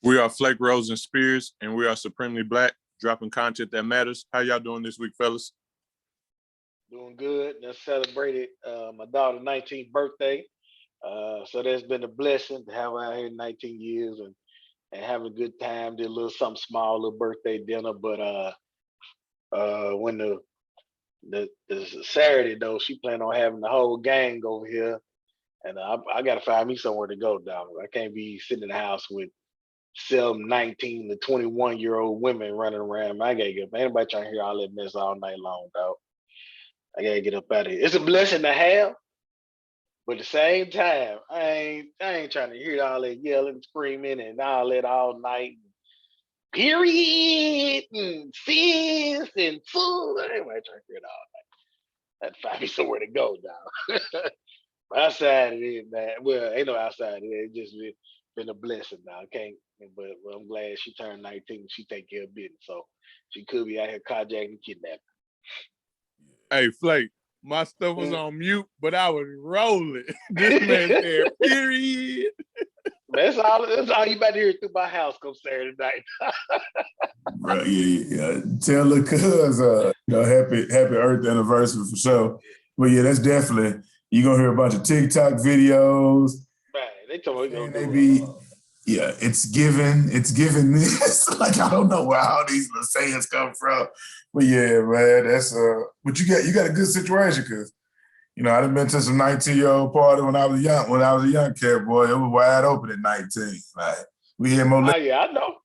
We are Flake, Rose, and Spears, and we are Supremely Black, dropping content that matters. How y'all doing this week, fellas? Doing good. Just celebrated my daughter's 19th birthday. So that's been a blessing to have her out here 19 years and have a good time. Did a little something small, little birthday dinner. But when the Saturday though, she planned on having the whole gang over here, and I got to find me somewhere to go, dog. I can't be sitting in the house with some 19 to 21-year-old women running around. I gotta get up. Ain't nobody trying to hear all that mess all night long, dog. I gotta get up out of here. It's a blessing to have, but at the same time, I ain't trying to hear all that yelling, screaming, and all that all night. Period and sis and food. Anybody trying to hear it all night. I'd find me somewhere to go now. Outside of it, man. Well, ain't no outside of it. It's just been a blessing now. I can't, but I'm glad she turned 19. She take care of business, so she could be out here carjacking and kidnapping. Hey, Flake, my stuff was on mute, but I was rolling. This man said, period. That's all you about to hear through my house come Saturday night. Bro, yeah. Tell the cuz, happy Earth anniversary for sure. But yeah, that's definitely, you're going to hear a bunch of TikTok videos. Right, they told me they be. Yeah, it's given this. Like, I don't know where all these little sayings come from. But yeah, man, that's but you got a good situation because, I done been to some 19-year-old party when I was a young cat, boy. It was wide open at 19. Like, we had more. Oh yeah, I know.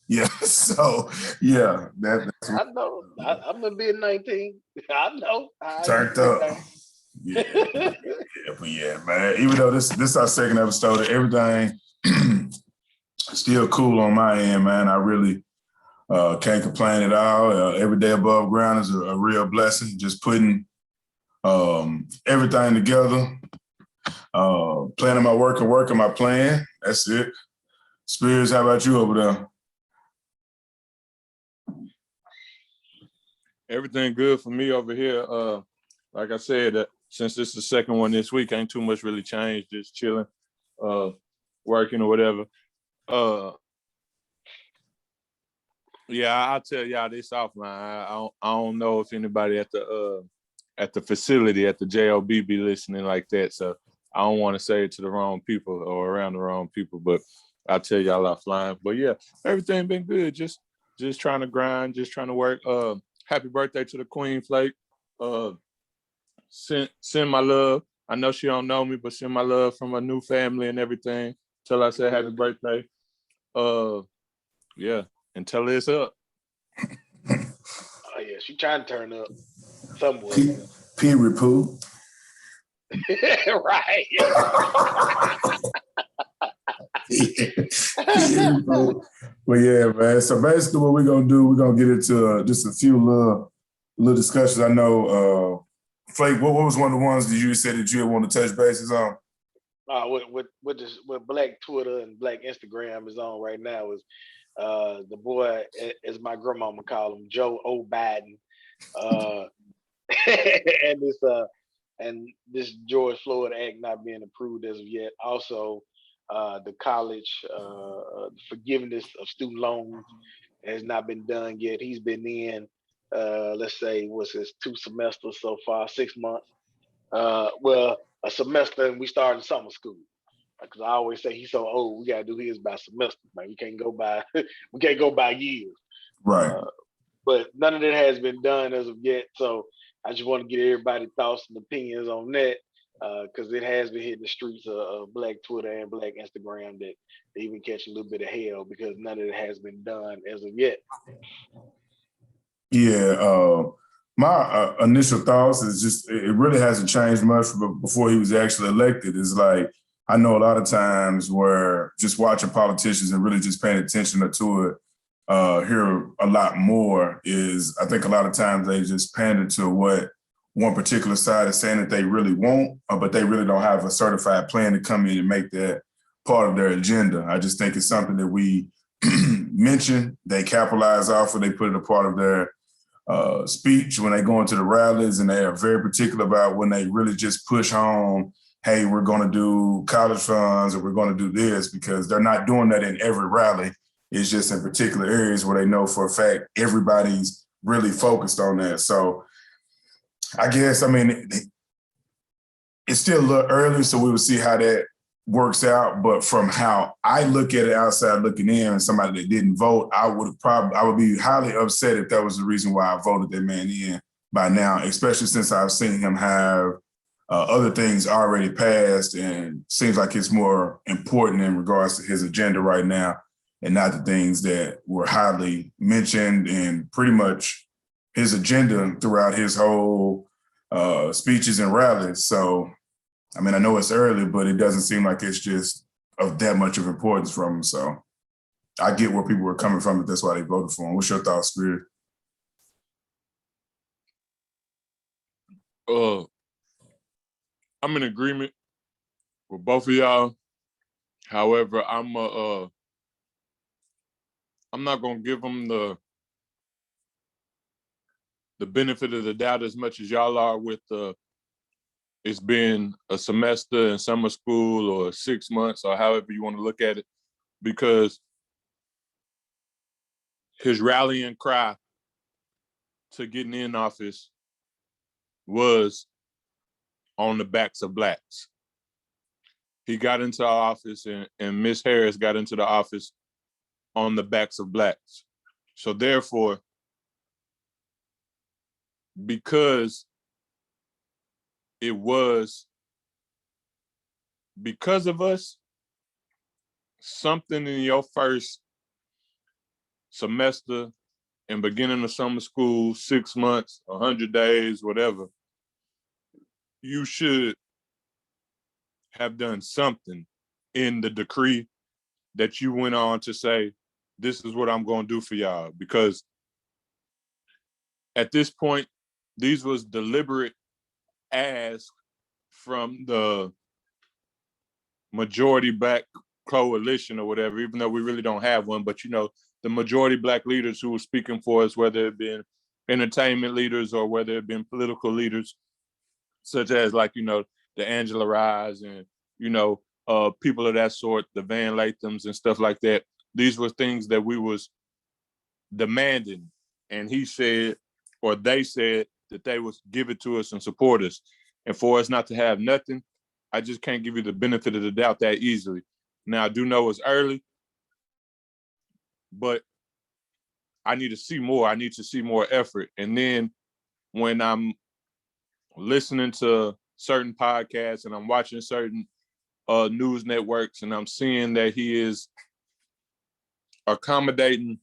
Yeah, so yeah, that's I know. I'm gonna be 19. I know. Turned up. Yeah, but yeah, man. Even though this our second episode, everything still cool on my end, man. I really can't complain at all. Every day above ground is a real blessing. Just putting everything together, planning my work and working my plan. That's it. Spears, how about you over there? Everything good for me over here. Like I said, since this is the second one this week, ain't too much really changed. Just chilling, working or whatever. Yeah, I'll tell y'all this offline. I don't know if anybody at the facility at the JOB be listening like that, so I don't want to say it to the wrong people or around the wrong people, but I'll tell y'all offline. But yeah, everything been good. Just trying to grind, just trying to work. Happy birthday to the Queen, Flake. Send my love. I know she don't know me, but send my love from a new family and everything. Tell her I said happy birthday. Yeah, and tell her it's up. Oh yeah, she trying to turn up somewhere. Period, poo. Right. Well, yeah, man. So basically what we're going to do, we're going to get into just a few little discussions. I know, Flake, what was one of the ones that you said that you want to touch bases on? What Black Twitter and Black Instagram is on right now is the boy, as my grandmama call him, Joe O. Biden. And this George Floyd Act not being approved as of yet. Also, the college forgiveness of student loans has not been done yet. He's been in, let's say, what's his 2 semesters so far, 6 months. Well, a semester, and we started summer school. Because I always say he's so old, we gotta do his by semester, man. We can't go by years. Right. But none of that has been done as of yet. So I just want to get everybody's thoughts and opinions on that. Because it has been hitting the streets of Black Twitter and Black Instagram that they even catch a little bit of hell because none of it has been done as of yet. Yeah, my initial thoughts is just it really hasn't changed much before he was actually elected. It's like I know a lot of times where just watching politicians and really just paying attention to it, hear a lot more is I think a lot of times they just pander to what one particular side is saying that they really want, but they really don't have a certified plan to come in and make that part of their agenda. I just think it's something that we mention, they capitalize off of, they put it a part of their speech when they go into the rallies, and they are very particular about when they really just push home, hey, we're going to do college funds or we're going to do this, because they're not doing that in every rally It's just in particular areas where they know for a fact everybody's really focused on that. So I guess, I mean, it's still a little early, so we will see how that works out. But from how I look at it outside looking in, and somebody that didn't vote, I would be highly upset if that was the reason why I voted that man in by now, especially since I've seen him have other things already passed, and seems like it's more important in regards to his agenda right now, and not the things that were highly mentioned and pretty much his agenda throughout his whole speeches and rallies. So, I mean, I know it's early, but it doesn't seem like it's just of that much of importance from him. So I get where people were coming from, but that's why they voted for him. What's your thoughts, Spirit? I'm in agreement with both of y'all. However, I'm not gonna give him the benefit of the doubt as much as y'all are with it's been a semester in summer school or 6 months or however you want to look at it, because his rallying cry to getting in office was on the backs of blacks. He got into office and Miss Harris got into the office on the backs of blacks. So therefore, because it was because of us, something in your first semester and beginning of summer school, 6 months, 100 days, whatever, you should have done something in the decree that you went on to say, this is what I'm going to do for y'all. Because at this point, these was deliberate asks from the majority black coalition or whatever, even though we really don't have one. But, you know, the majority black leaders who were speaking for us, whether it been entertainment leaders or whether it been political leaders, such as like, you know, the Angela Rise and, you know, people of that sort, the Van Lathams and stuff like that. These were things that we was demanding. And he said, or they said that they would give it to us and support us. And for us not to have nothing, I just can't give you the benefit of the doubt that easily. Now, I do know it's early, but I need to see more. I need to see more effort. And then when I'm listening to certain podcasts and I'm watching certain news networks and I'm seeing that he is accommodating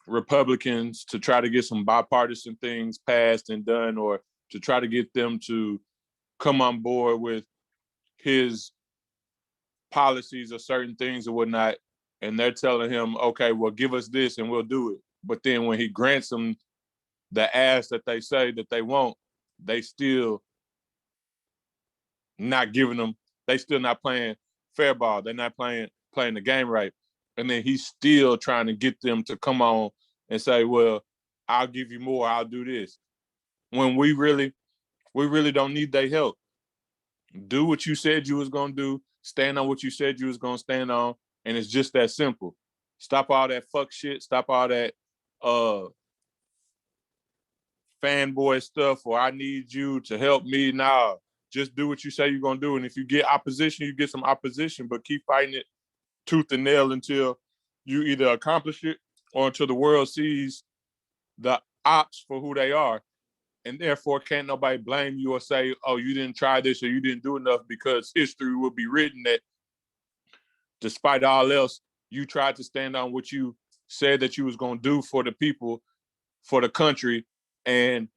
Republicans to try to get some bipartisan things passed and done, or to try to get them to come on board with his policies or certain things or whatnot, and they're telling him, okay, well, give us this and we'll do it. But then when he grants them the ask that they say that they want, they still not giving them, they still not playing fair ball. They're not playing the game right. And then he's still trying to get them to come on and say, well, I'll give you more, I'll do this. When we really don't need their help. Do what you said you was gonna do, stand on what you said you was gonna stand on, and it's just that simple. Stop all that fuck shit, stop all that fanboy stuff, or I need you to help me. Nah, just do what you say you're gonna do. And if you get opposition, you get some opposition, but keep fighting it tooth and nail until you either accomplish it or until the world sees the ops for who they are. And therefore can't nobody blame you or say, oh, you didn't try this or you didn't do enough, because history will be written that despite all else, you tried to stand on what you said that you was going to do for the people, for the country, and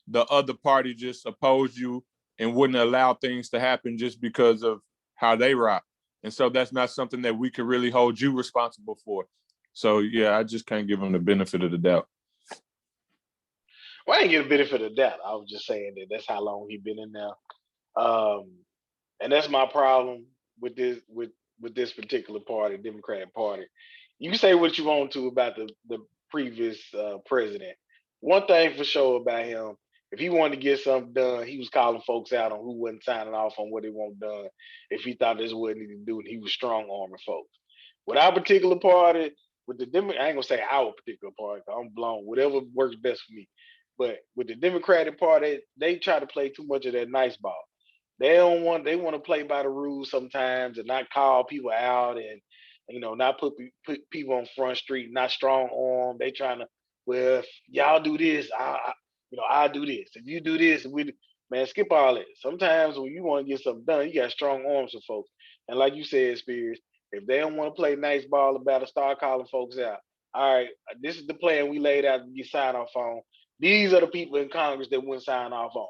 the other party just opposed you and wouldn't allow things to happen just because of how they rock. And so that's not something that we can really hold you responsible for. So, yeah, I just can't give them the benefit of the doubt. Well, I ain't get a benefit of the doubt. I was just saying that that's how long he been in there. And that's my problem with this particular party, Democratic Party. You can say what you want to about the previous president. One thing for sure about him, if he wanted to get something done, he was calling folks out on who wasn't signing off on what they want done. If he thought this wasn't needed to do, and he was strong arming folks. With our particular party, with the I ain't gonna say our particular party. I'm blown. Whatever works best for me. But with the Democratic Party, they try to play too much of that nice ball. They don't want. They want to play by the rules sometimes and not call people out and not put people on front street, not strong arm. They trying to, well, if y'all do this, I'll do this. If you do this, man, skip all that. Sometimes when you want to get something done, you got strong arms for folks. And like you said, Spears, if they don't want to play nice ball about it, start calling folks out. All right, this is the plan we laid out to get signed off on. These are the people in Congress that wouldn't sign off on.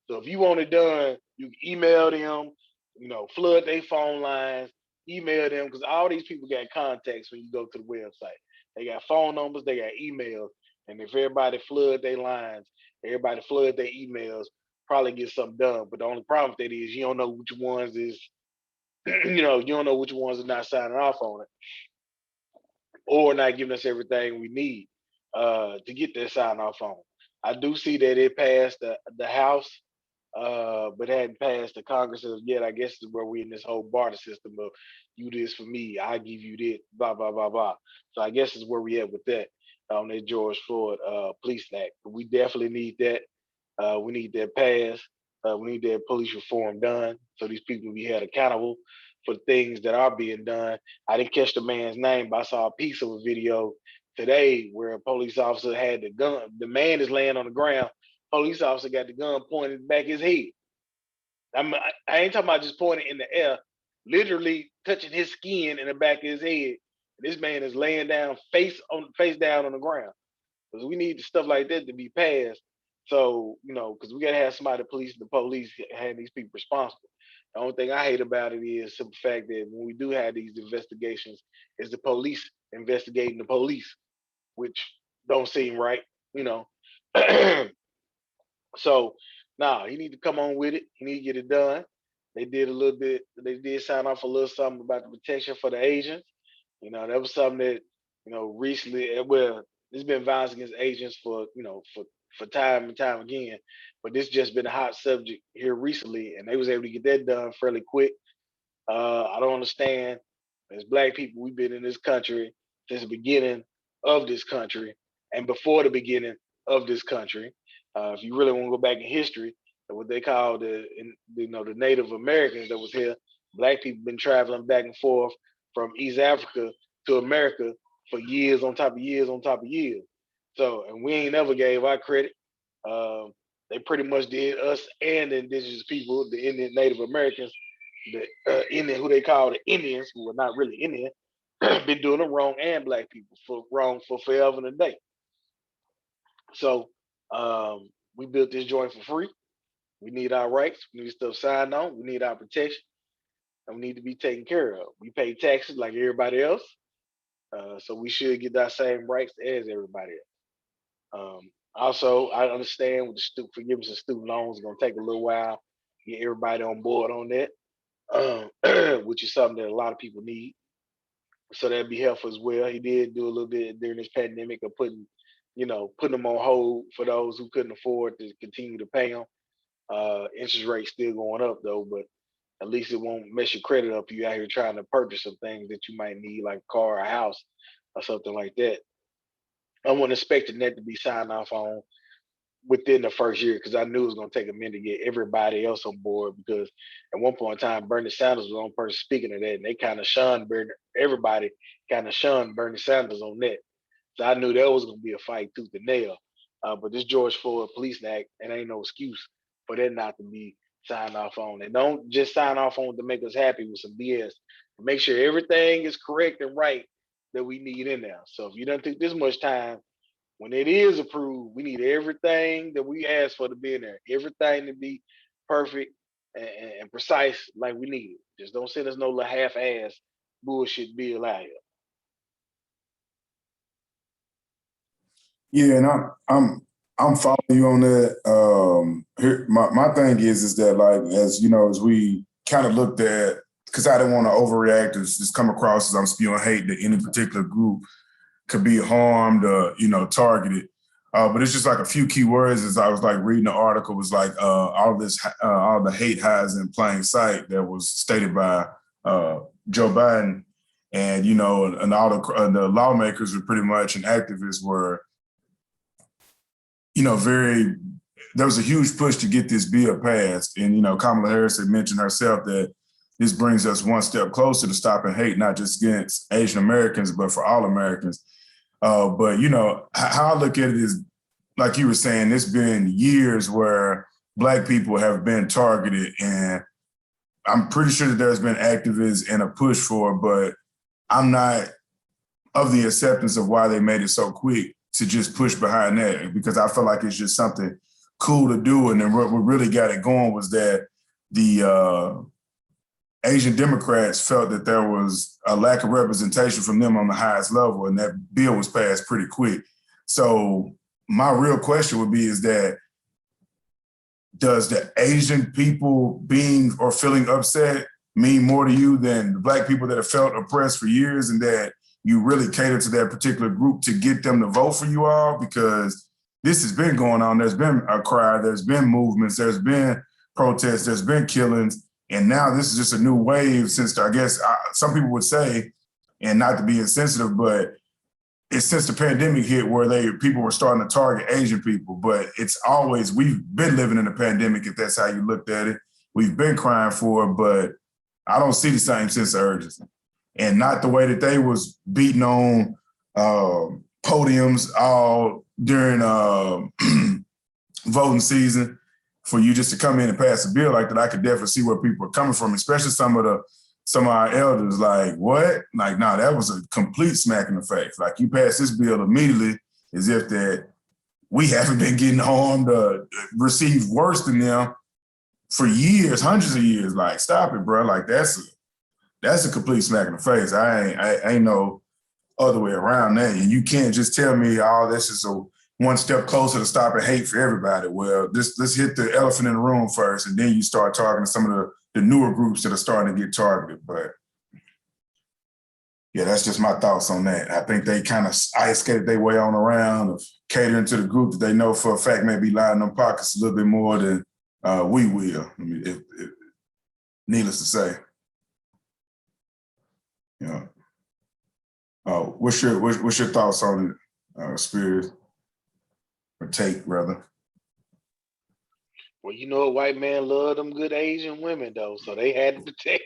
So if you want it done, you can email them, flood their phone lines, email them, because all these people got contacts when you go to the website. They got phone numbers, they got emails. And if everybody flood their lines, everybody flood their emails, probably get something done. But the only problem with that is you don't know which ones is, you don't know which ones are not signing off on it or not giving us everything we need to get that sign off on. I do see that it passed the House, but hadn't passed the Congress as of yet. I guess is where we're in this whole barter system of you this for me, I give you this, blah blah blah blah. So I guess is where we at with that on that George Floyd police act. We definitely need that. We need that passed. We need that police reform done so these people be held accountable for things that are being done. I didn't catch the man's name, but I saw a piece of a video today where a police officer had the gun. The man is laying on the ground. Police officer got the gun pointed back his head. I ain't talking about just pointing in the air, literally touching his skin in the back of his head. This man is laying down face down on the ground. Because we need stuff like that to be passed. So, because we gotta have somebody police the police have these people responsible. The only thing I hate about it is the fact that when we do have these investigations, is the police investigating the police, which don't seem right, you know. So he need to come on with it. He need to get it done. They did a little bit, they did sign off a little something about the protection for the agents. That was something that, recently, well, there's been violence against agents for time and time again, but this just been a hot subject here recently, and they was able to get that done fairly quick. I don't understand. As Black people, we've been in this country since the beginning of this country and before the beginning of this country. If you really want to go back in history, what they call the Native Americans that was here, Black people been traveling back and forth from East Africa to America for years on top of years on top of years. So, and we ain't never gave our credit. They pretty much did us and the indigenous people, the Indian Native Americans, the Indian, who they call the Indians, who are not really Indian, been doing it wrong, and Black people wrong for forever and a day. So we built this joint for free. We need our rights. We need stuff signed on. We need our protection, and we need to be taken care of. We pay taxes like everybody else, so we should get that same rights as everybody else. Also, I understand with the forgiveness of student loans, it's gonna take a little while to get everybody on board on that, which is something that a lot of people need. So that'd be helpful as well. He did do a little bit during this pandemic of putting them on hold for those who couldn't afford to continue to pay them. Interest rates still going up though, but at least it won't mess your credit up. You out here trying to purchase some things that you might need, like a car, a house, or something like that. I wasn't expecting that to be signed off on within the first year because I knew it was going to take a minute to get everybody else on board. Because at one point in time, Bernie Sanders was the only person speaking of that, and they kind of shunned everybody kind of shunned Bernie Sanders on that. So I knew that was going to be a fight tooth and nail. But this George Floyd Police Act, it ain't no excuse for that not to be signed off on. And don't just sign off on it to make us happy with some BS. Make sure everything is correct and right that we need in there. So if you don't take this much time, when it is approved, we need everything that we ask for to be in there. Everything to be perfect and precise like we need it. Just don't send us no little half-ass bullshit bill out here. Yeah, and I'm following you on that. Here, my thing is that, like, as you know, as we kind of looked at, because I didn't want to overreact or just come across as I'm spewing hate that any particular group could be harmed or, targeted. But it's just like a few key words as I was like reading the article was like all the hate hides in plain sight that was stated by Joe Biden. And, and all the lawmakers were pretty much, and activists were, there was a huge push to get this bill passed. And, Kamala Harris had mentioned herself that this brings us one step closer to stopping hate, not just against Asian Americans, but for all Americans. But, how I look at it is, like you were saying, it's been years where Black people have been targeted, and I'm pretty sure that there's been activists and a push for it, but I'm not of the acceptance of why they made it so quick to just push behind that, because I feel like it's just something cool to do. And then what really got it going was that the Asian Democrats felt that there was a lack of representation from them on the highest level, and that bill was passed pretty quick. So my real question would be is that, does the Asian people being or feeling upset mean more to you than the Black people that have felt oppressed for years, and that you really cater to that particular group to get them to vote for you all? Because this has been going on. There's been a cry, there's been movements, there's been protests, there's been killings. And now this is just a new wave since, I guess, some people would say, and not to be insensitive, but it's since the pandemic hit where people were starting to target Asian people. But it's always, we've been living in a pandemic, if that's how you looked at it. We've been crying for it, but I don't see the same sense of urgency. And not the way that they was beating on podiums all during voting season. For you just to come in and pass a bill like that, I could definitely see where people are coming from, especially some of our elders. Like, what? Like, nah, that was a complete smack in the face. Like, you pass this bill immediately as if that we haven't been getting harmed or received worse than them for years, hundreds of years. Like, stop it, bro. Like, that's a complete smack in the face. I ain't no other way around that. And you can't just tell me, oh, this is one step closer to stopping hate for everybody. Well, let's hit the elephant in the room first, and then you start talking to some of the newer groups that are starting to get targeted. But yeah, that's just my thoughts on that. I think they kind of ice skated their way on around of catering to the group that they know for a fact may be lining them pockets a little bit more than we will. I mean, needless to say. What's your thoughts on it, Spears? Or take, rather. Well, a white man love them good Asian women though, so they had to protect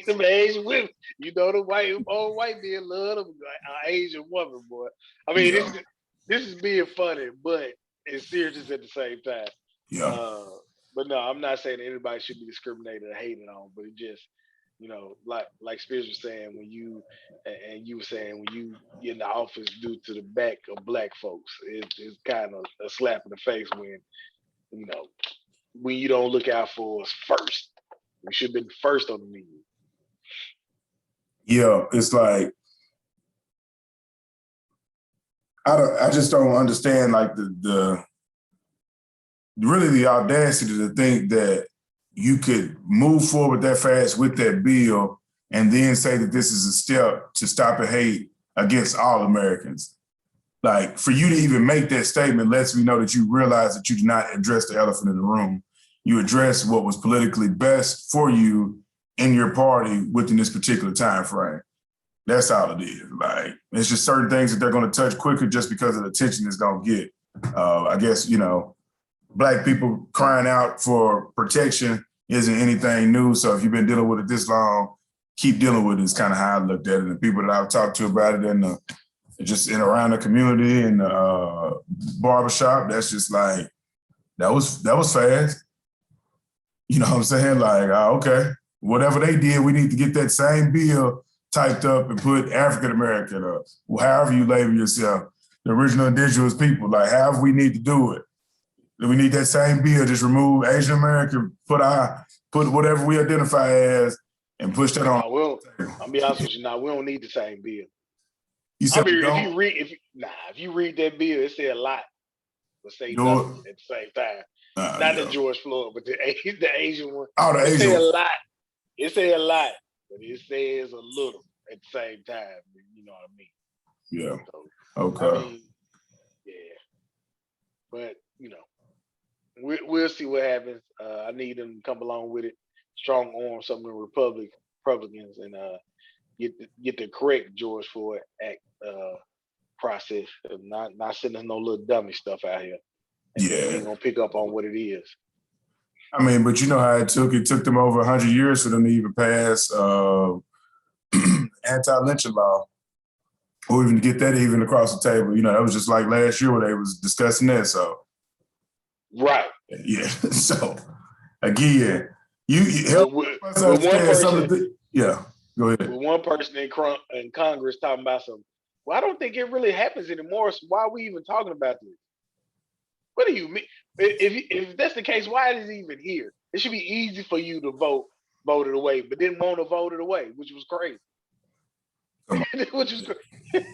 them Asian women. The old white men love them Asian woman, boy. I mean, this is being funny, but it's serious at the same time. Yeah. But no, I'm not saying that anybody should be discriminated or hated on, but it just, like Spears was saying, when you were saying when you get in the office due to the back of Black folks, it's kind of a slap in the face when you don't look out for us first. We should have been first on the menu. Yeah, it's like I just don't understand like the really the audacity to think that you could move forward that fast with that bill and then say that this is a step to stop a hate against all Americans. Like, for you to even make that statement lets me know that you realize that you did not address the elephant in the room. You addressed what was politically best for you in your party within this particular time frame. That's all it is. Like, it's just certain things that they're going to touch quicker just because of the attention it's going to get. I guess, Black people crying out for protection isn't anything new. So if you've been dealing with it this long, keep dealing with it is kind of how I looked at it. And the people that I've talked to about it and just in around the community and the barbershop, that's just like, that was fast. You know what I'm saying? Like, okay, whatever they did, we need to get that same bill typed up and put African American or however you label yourself, the original indigenous people, like however we need to do it. We need that same bill, just remove Asian American, put whatever we identify as and push that on. I'll be honest with you, we don't need the same bill. You said if you read that bill, it say a lot, but say nothing at the same time. Not the George Floyd, but the Asian one. Oh, the Asian say a lot. It say a lot, but it says a little at the same time. You know what I mean? Yeah. So, okay. I mean, yeah. But we'll see what happens. I need them to come along with it, strong arm some of the Republicans, and get the correct George Floyd Act process, not sending us no little dummy stuff out here, and then we Yeah. ain't gonna pick up on what it is. I mean, but you know how it took them over 100 years for them to even pass anti-lynching law, or even get that even across the table. You know, that was just like last year where they was discussing that. So, right. Yeah. So, again, you help us with one understand some person. of the. Yeah. Go ahead. With one person in Congress talking about some. Well, I don't think it really happens anymore. So why are we even talking about this? What do you mean? If that's the case, why is it even here? It should be easy for you to vote it away, but didn't want to vote it away, which was crazy. Which is crazy.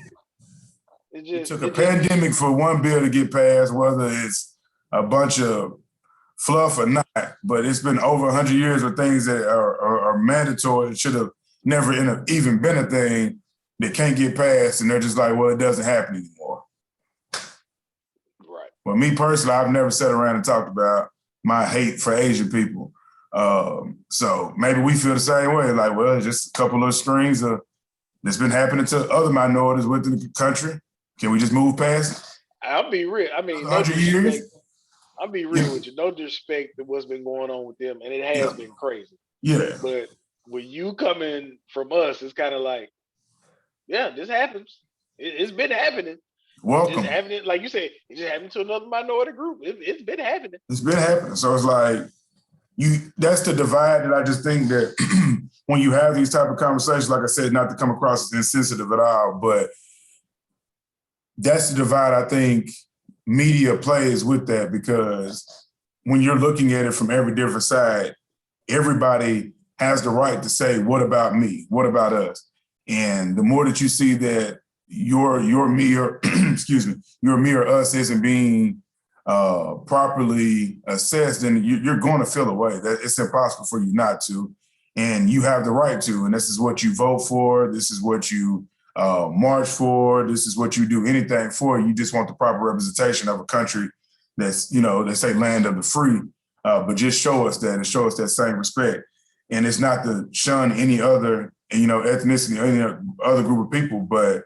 It took a pandemic for one bill to get passed, whether it's a bunch of fluff or not, but it's been over 100 years of things that are mandatory. It should have never even been a thing that can't get passed, and they're just like, well, it doesn't happen anymore. Right. Well, me personally, I've never sat around and talked about my hate for Asian people. So maybe we feel the same way, like, well, it's just a couple of strings that's been happening to other minorities within the country. Can we just move past it? I'll be real. I mean, no disrespect. I'll be real with you. No disrespect to what's been going on with them, and it has been crazy. Yeah. But when you coming from us, it's kind of like, yeah, this happens. It's been happening. Welcome. It's happening, like you said, it just happened to another minority group. It's been happening. It's been happening. So it's like that's the divide that I just think that when you have these type of conversations, like I said, not to come across as insensitive at all, but that's the divide I think media plays with that, because when you're looking at it from every different side, everybody has the right to say, what about me? What about us? And the more that you see that your me or excuse me, your me or us isn't being properly assessed, then you're going to feel away. That it's impossible for you not to, and you have the right to. And this is what you vote for. This is what you march for. This is what you do anything for. You just want the proper representation of a country that's, they say land of the free, but just show us that and show us that same respect. And it's not to shun any other, ethnicity or any other group of people, but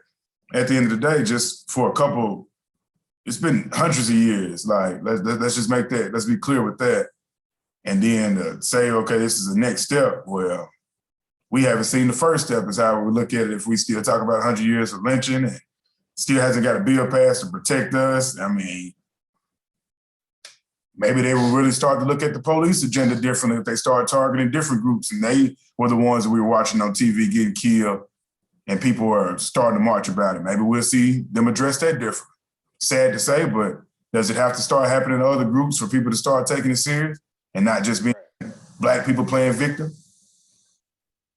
at the end of the day, just for a couple, it's been hundreds of years. Like, let's just make that, let's be clear with that. And then say, okay, this is the next step. Well, we haven't seen the first step, is how we look at it. If we still talk about 100 years of lynching and still hasn't got a bill passed to protect us, I mean, maybe they will really start to look at the police agenda differently if they start targeting different groups. And they were the ones that we were watching on TV getting killed, and people are starting to march about it. Maybe we'll see them address that differently. Sad to say, but does it have to start happening to other groups for people to start taking it serious and not just being Black people playing victim?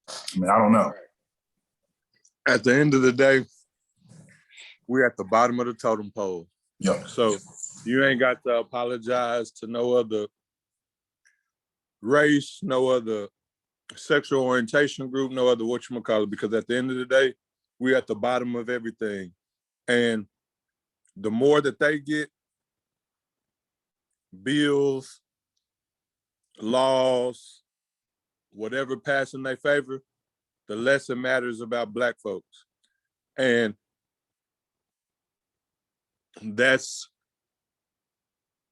I mean, I don't know. At the end of the day, we're at the bottom of the totem pole. Yep. So you ain't got to apologize to no other race, no other sexual orientation group, no other whatchamacallit, because at the end of the day, we're at the bottom of everything. And the more that they get bills, laws, whatever pass in their favor, the less it matters about Black folks. And that's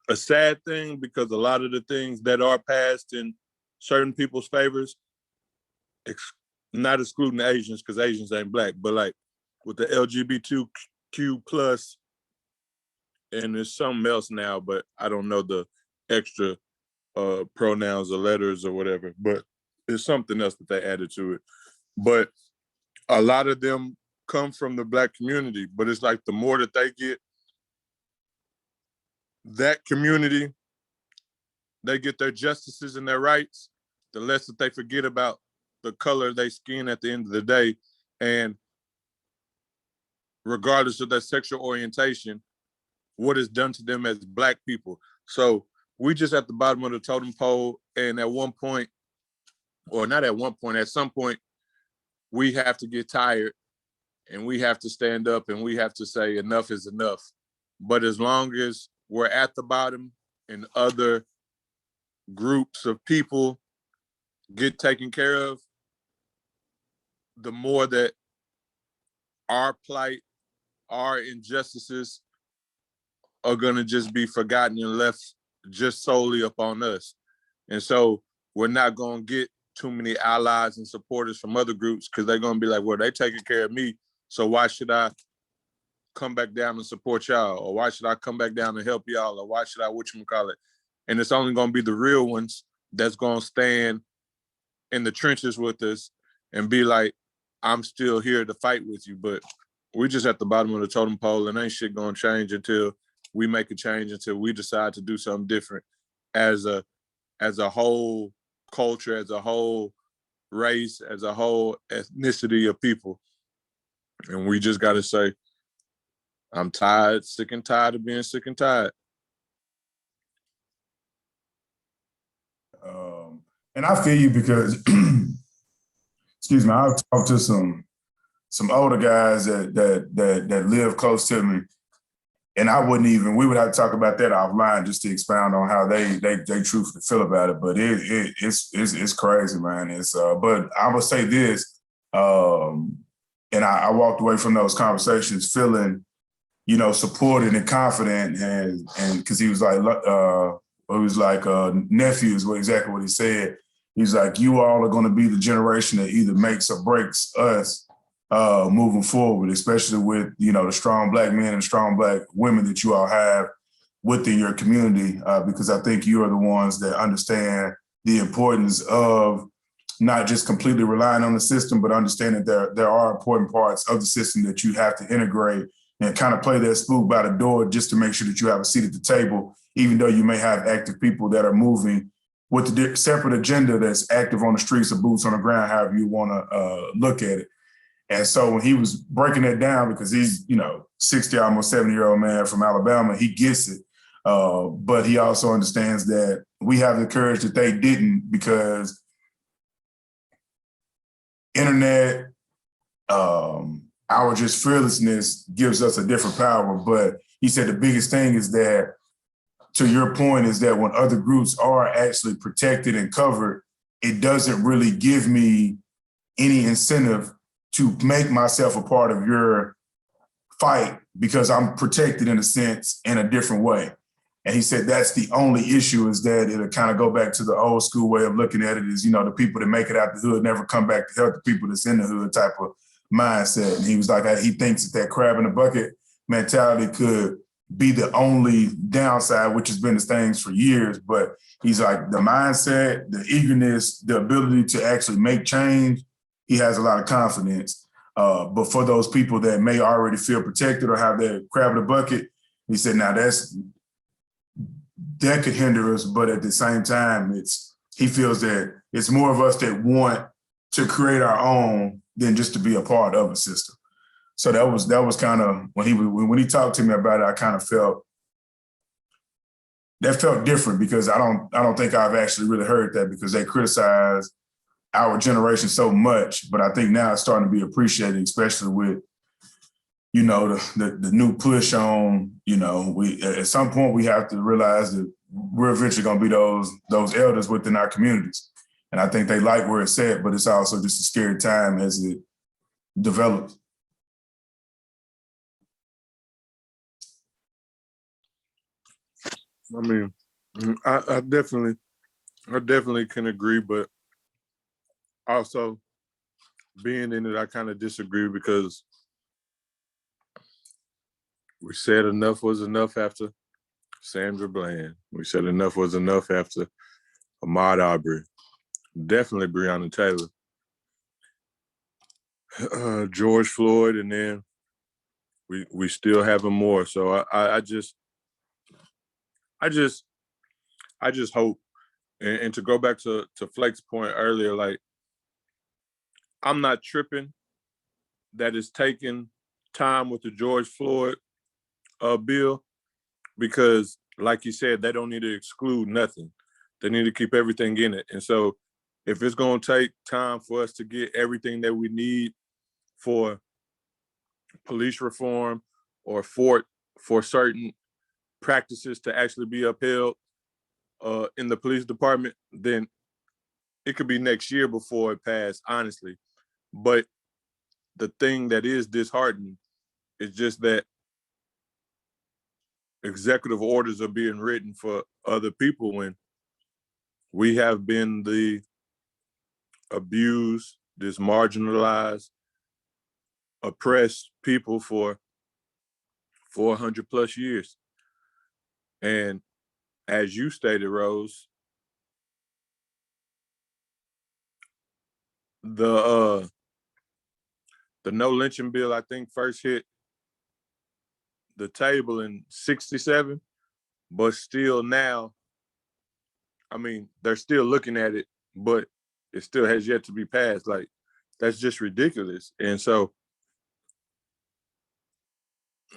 a sad thing, because a lot of the things that are passed in certain people's favors, not excluding Asians, because Asians ain't Black, but like with the LGBTQ plus, and there's something else now, but I don't know the extra pronouns or letters or whatever, but there's something else that they added to it. But a lot of them come from the Black community, but it's like the more that they get, that community, they get their justices and their rights, the less that they forget about the color of their skin at the end of the day. And regardless of their sexual orientation, what is done to them as Black people. So we just at the bottom of the totem pole. And at one point, or not at one point, at some point, we have to get tired and we have to stand up and we have to say enough is enough. But as long as we're at the bottom and other groups of people get taken care of, the more that our plight, our injustices are gonna just be forgotten and left just solely upon us. And so we're not gonna get too many allies and supporters from other groups because they're gonna be like, well, they taking care of me, so why should I come back down and support y'all? Or why should I come back down and help y'all? Or why should I whatchamacallit? And it's only gonna be the real ones that's gonna stand in the trenches with us and be like, I'm still here to fight with you. But we're just at the bottom of the totem pole, and ain't shit gonna change until we make a change, until we decide to do something different as a whole culture, as a whole race, as a whole ethnicity of people. And we just gotta say, I'm tired, sick and tired of being sick and tired. And I feel you because, excuse me, I've talked to some older guys that live close to me, and I wouldn't even. We would have to talk about that offline just to expound on how they truthfully feel about it. But it's crazy, man. But I would say this, and I walked away from those conversations feeling, supported and confident, and because he was like nephew is exactly what he said. He's like, you all are going to be the generation that either makes or breaks us moving forward, especially with, the strong Black men and strong Black women that you all have within your community, because I think you are the ones that understand the importance of not just completely relying on the system, but understanding that there are important parts of the system that you have to integrate and kind of play that spook by the door just to make sure that you have a seat at the table, even though you may have active people that are moving with the separate agenda that's active on the streets or boots on the ground, however you want to look at it. And so when he was breaking that down, because he's, 60, almost 70-year-old man from Alabama, he gets it. But he also understands that we have the courage that they didn't, because internet, our just fearlessness gives us a different power. But he said the biggest thing is that, to your point, is that when other groups are actually protected and covered, it doesn't really give me any incentive to make myself a part of your fight because I'm protected in a sense in a different way. And he said that's the only issue, is that it'll kind of go back to the old school way of looking at it, is, the people that make it out the hood never come back to help the people that's in the hood type of mindset. And he was like, he thinks that crab in the bucket mentality could be the only downside, which has been his things for years. But he's like, the mindset, the eagerness, the ability to actually make change, he has a lot of confidence. But for those people that may already feel protected or have their crab in the bucket, he said, now that could hinder us. But at the same time, he feels that it's more of us that want to create our own than just to be a part of a system. So that was kind of when he talked to me about it, I kind of felt different, because I don't think I've actually really heard that, because they criticize our generation so much, but I think now it's starting to be appreciated, especially with, the new push on, we at some point we have to realize that we're eventually going to be those elders within our communities. And I think they like where it's at, but it's also just a scary time as it develops. I mean, I definitely can agree, but also being in it, I kind of disagree, because we said enough was enough after Sandra Bland. We said enough was enough after Ahmaud Arbery. Definitely Breonna Taylor. George Floyd, and then we still having more. So I just hope, and to go back to Flake's point earlier, like, I'm not tripping that it's taking time with the George Floyd bill, because like you said, they don't need to exclude nothing. They need to keep everything in it. And so if it's going to take time for us to get everything that we need for police reform, or for certain practices to actually be upheld in the police department, then it could be next year before it passed, honestly. But the thing that is disheartening is just that executive orders are being written for other people when we have been the abused, this marginalized, oppressed people for 400 plus years. And as you stated, Rose, the no lynching bill, I think, first hit the table in 67, but still now, I mean, they're still looking at it, but it still has yet to be passed. Like, that's just ridiculous. And so,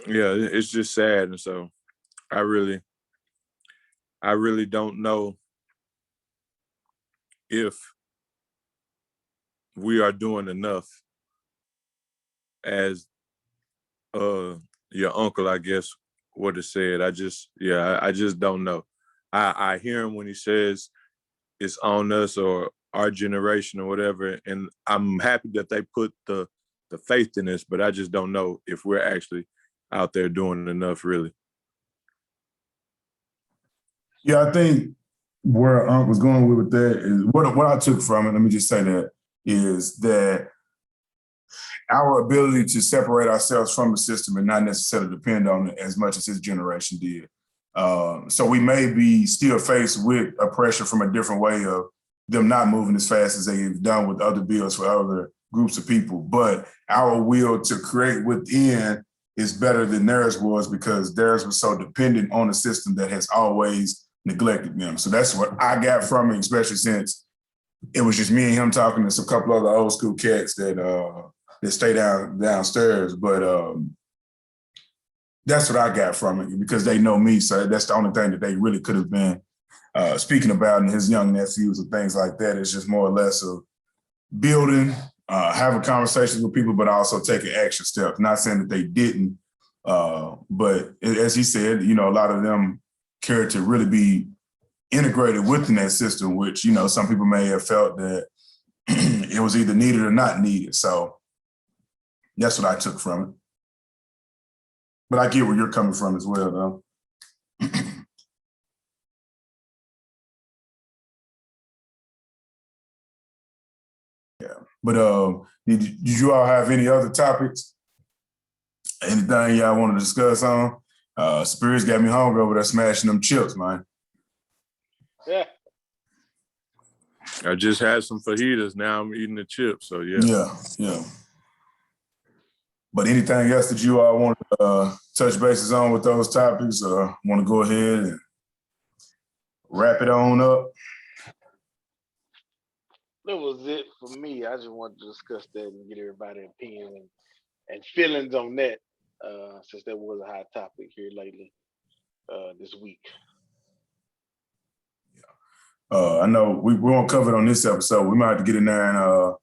yeah, it's just sad. And so I really don't know if we are doing enough as your uncle, I guess, would have said. I just don't know. I hear him when he says it's on us or our generation or whatever, and I'm happy that they put the faith in us, but I just don't know if we're actually out there doing enough, really. Yeah, I think where Unc was going with that is what I took from it. Let me just say that is that our ability to separate ourselves from the system and not necessarily depend on it as much as his generation did. So we may be still faced with oppression from a different way of them not moving as fast as they've done with other bills for other groups of people. But our will to create within is better than theirs was because theirs was so dependent on a system that has always neglected them. So that's what I got from it, especially since it was just me and him talking to some couple other old school cats that stay downstairs. But that's what I got from it because they know me. So that's the only thing that they really could have been speaking about in his young nephews and things like that. It's just more or less of building, having conversations with people, but also taking action steps. Not saying that they didn't, but as he said, a lot of them cared to really be integrated within that system, which, some people may have felt that it was either needed or not needed. So that's what I took from it. But I get where you're coming from as well, though. Yeah. But did you all have any other topics? Anything y'all want to discuss on? Spirits got me hungry over there smashing them chips, man. Yeah. I just had some fajitas. Now I'm eating the chips. So, yeah. Yeah. But anything else that you all want to touch bases on with those topics or want to go ahead and wrap it on up? That was it for me. I just wanted to discuss that and get everybody's opinion and feelings on that, since that was a hot topic here lately, this week. I know we won't cover it on this episode. We might have to get in there and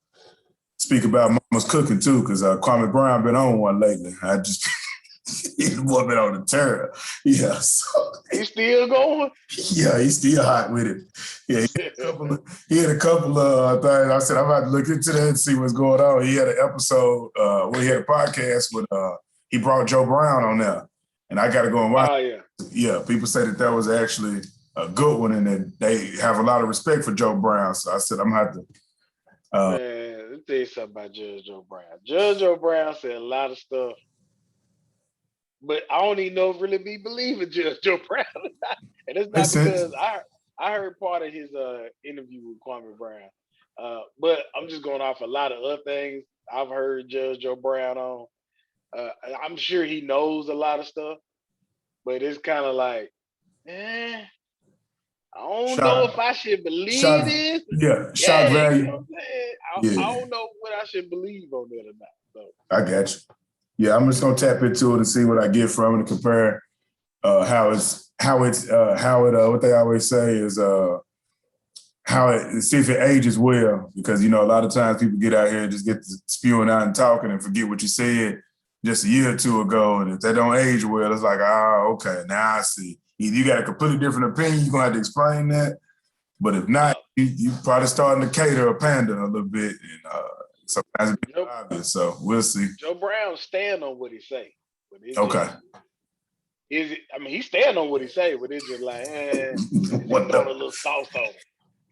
speak about Mama's cooking too, because Kwame Brown been on one lately. I just he's been on the terror. Yeah, so He's still going. Yeah, he's still hot with it. Yeah, he had a couple of things. I said I'm about to look into that and see what's going on. He had an episode where he had a podcast with he brought Joe Brown on there, and I got to go and watch. Oh yeah. Yeah, people say that was actually a good one, and that they have a lot of respect for Joe Brown. So I said I'm gonna have to. Man, let me tell you something about Judge Joe Brown. Judge Joe Brown said a lot of stuff, but I don't even know if really be believing Judge Joe Brown. And it's not because I heard part of his interview with Kwame Brown, but I'm just going off a lot of other things I've heard Judge Joe Brown on. I'm sure he knows a lot of stuff, but it's kind of like, I don't know if I should believe this. Yeah, shock value. You know what I'm saying? I don't know what I should believe on that or not. So. I got you. Yeah, I'm just gonna tap into it and see what I get from it and compare how it what they always say is see if it ages well, because a lot of times people get out here and just get to spewing out and talking and forget what you said just a year or two ago, and if they don't age well, it's like, okay, now I see. Either you got a completely different opinion, you're gonna have to explain that. But if not, you probably starting to cater a panda a little bit, and sometimes it be obvious. So we'll see. Joe Brown stand on what he say, but it Okay. Is it? I mean, he stand on what he say, but it's just like, What throwing a little sauce on it.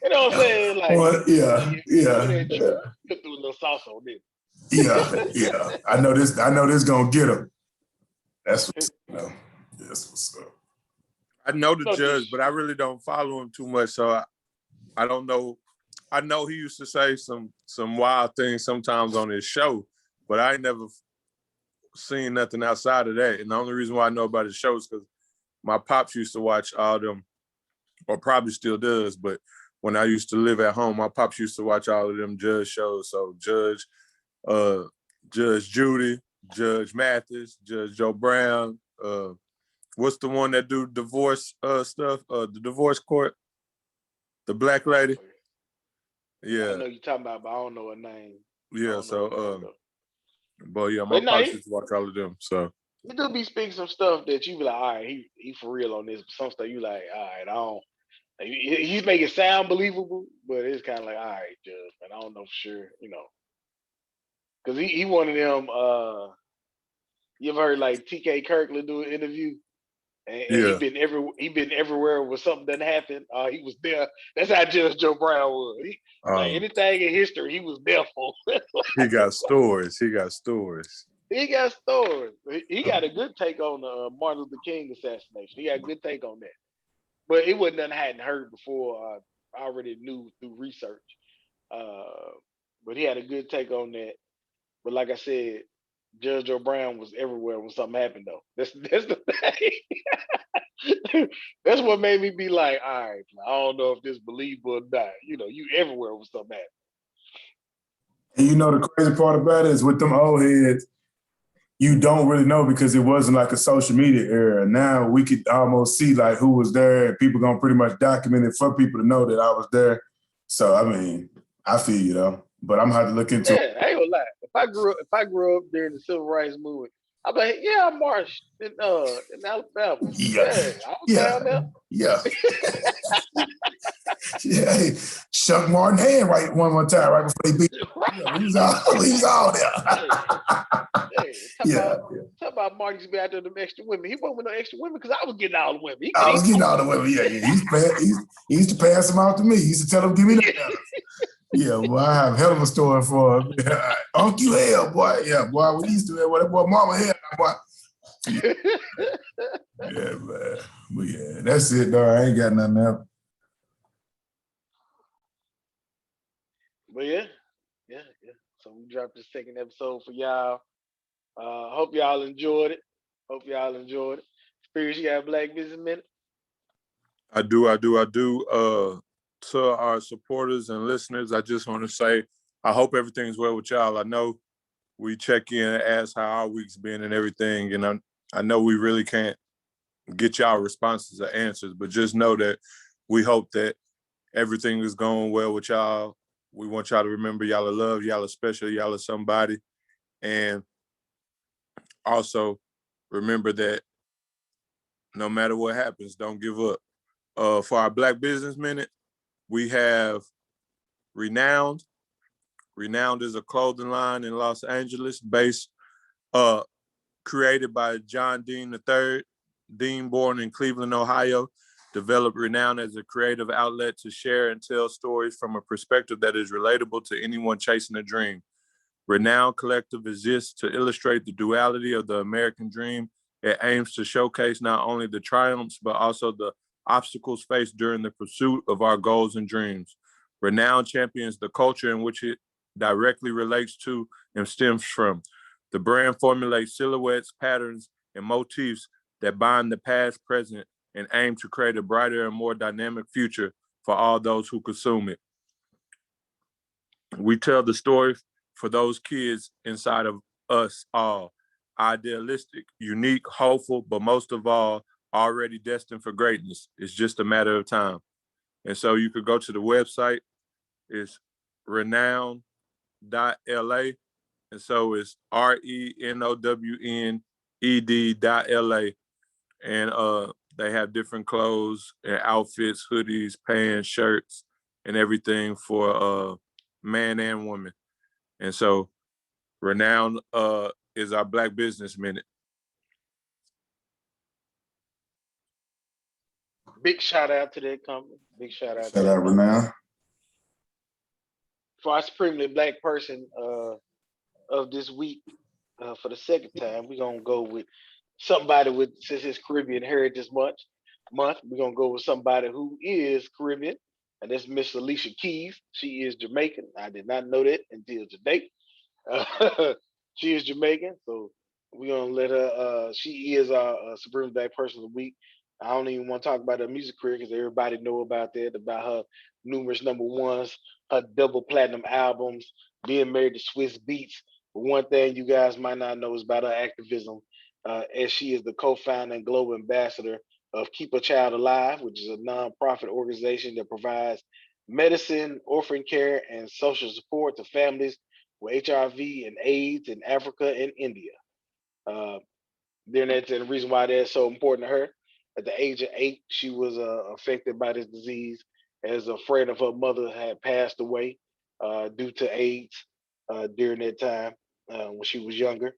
You know what I'm saying? Like, well, yeah. You put through a little sauce on it. Yeah. I know this gonna get him. That's what's up. That's what's up. I know the judge, but I really don't follow him too much, so I don't know. I know he used to say some wild things sometimes on his show, but I ain't never seen nothing outside of that. And the only reason why I know about his show is because my pops used to watch all them, or probably still does, but when I used to live at home, my pops used to watch all of them judge shows. So Judge Judy, Judge Mathis, Judge Joe Brown, what's the one that do divorce stuff? The divorce court, the black lady. Yeah, I know you're talking about, but I don't know her name. Yeah, so but yeah, my pops used to watch all of them. So he do be speaking some stuff that you be like, all right, he for real on this. Some stuff you like, all right, I don't. He's making it sound believable, but it's kind of like, all right, Judge, man, I don't know for sure, because he one of them. You ever heard like T.K. Kirkland do an interview, and he been everywhere where something doesn't happen. He was there. That's how Judge Joe Brown was. Like anything in history, he was there for. He got stories. He got stories. He got stories. He got a good take on the Martin Luther King assassination. He got a good take on that. But it wasn't nothing I hadn't heard before. I already knew through research. But he had a good take on that. But like I said, Judge O'Brien was everywhere when something happened, though. That's the thing. That's what made me be like, all right, I don't know if this believable or not. You everywhere when something happened. And the crazy part about it is with them old heads, you don't really know because it wasn't like a social media era. Now we could almost see like who was there, and people gonna pretty much document it for people to know that I was there. So I mean, I feel you though, but I'm gonna have to look into it. I ain't gonna lie. If I grew up during the civil rights movement, I'm like, yeah, I marched in Alabama. I was down there. Yeah. Yeah, Chuck Martin hand one time right before he beat him. Yeah, he was all there. Talk about Mark used to be out there with them extra women. He wasn't with no extra women because I was getting all the women. I was getting all the women. Yeah. He used to pass them out to me. He used to tell them, "Give me the medals." Yeah, boy, I have a hell of a story for him. Uncle hell, boy. Yeah, boy, we used to have what boy, mama hell, boy. Yeah, man. But yeah, that's it, though. I ain't got nothing else. But yeah. So we dropped the second episode for y'all. Hope y'all enjoyed it. Spirits, you got a Black Business Minute? I do. To our supporters and listeners, I just want to say, I hope everything's well with y'all. I know we check in and ask how our week's been and everything, and I know we really can't get y'all responses or answers, but just know that we hope that everything is going well with y'all. We want y'all to remember y'all are loved, y'all are special, y'all are somebody. And also remember that no matter what happens, don't give up. For our Black Business Minute, we have Renowned. Renowned is a clothing line in Los Angeles created by John Dean III. Dean, born in Cleveland, Ohio, developed Renowned as a creative outlet to share and tell stories from a perspective that is relatable to anyone chasing a dream. Renowned Collective exists to illustrate the duality of the American dream. It aims to showcase not only the triumphs, but also the obstacles faced during the pursuit of our goals and dreams. Renowned champions the culture in which it directly relates to and stems from. The brand formulates silhouettes, patterns, and motifs that bind the past, present, and aim to create a brighter and more dynamic future for all those who consume it. We tell the story for those kids inside of us all, idealistic, unique, hopeful, but most of all, already destined for greatness. It's just a matter of time. And so you could go to the website. It's renowned.la. And so it's RENOWNED.LA. And they have different clothes and outfits, hoodies, pants, shirts, and everything for man and woman. And so Renown is our Black Business Minute. Big shout out to that company. Big shout out. Shout out Renown. For our supremely Black person of this week, for the second time, we're gonna go with somebody with, since it's Caribbean Heritage Month, we're gonna go with somebody who is Caribbean, and that's Miss Alicia Keys. She is Jamaican. I did not know that until today. She is Jamaican, so we're gonna let her. She is our Supreme Black Person of the Week. I don't even want to talk about her music career because everybody know about that, about her numerous number ones, her double platinum albums, being married to Swiss Beats. But one thing you guys might not know is about her activism, as she is the co-founder and global ambassador of Keep a Child Alive, which is a nonprofit organization that provides medicine, orphan care, and social support to families with HIV and AIDS in Africa and India. Then that's the reason why that's so important to her. At the age of 8, she was affected by this disease as a friend of her mother had passed away due to AIDS during that time when she was younger.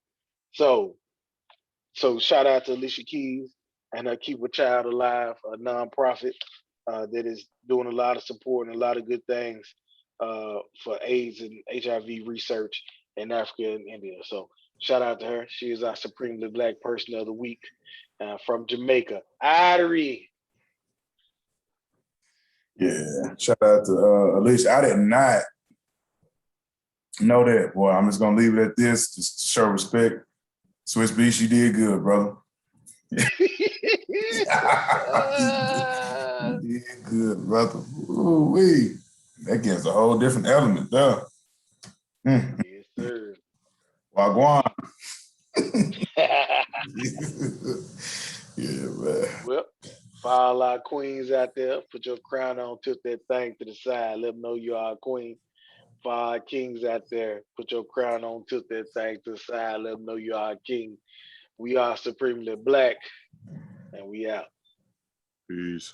So shout out to Alicia Keys and Keep a Child Alive, a nonprofit that is doing a lot of support and a lot of good things for AIDS and HIV research in Africa and India. So shout out to her. She is our Supremely Black Person of the Week from Jamaica. Irie. Yeah, shout out to Alicia. I did not know that. Boy, I'm just gonna leave it at this, just to show respect. Swiss Beats, you did good, brother. You did good, brother. Ooh-wee. That gives a whole different element there. Yes, sir. Wagwan. Yeah, man. Well, for all our queens out there, put your crown on, tilt that thing to the side. Let them know you are a queen. For our kings out there, put your crown on, tilt that thing to the side. Let them know you are a king. We are Supremely Black, and we out. Peace.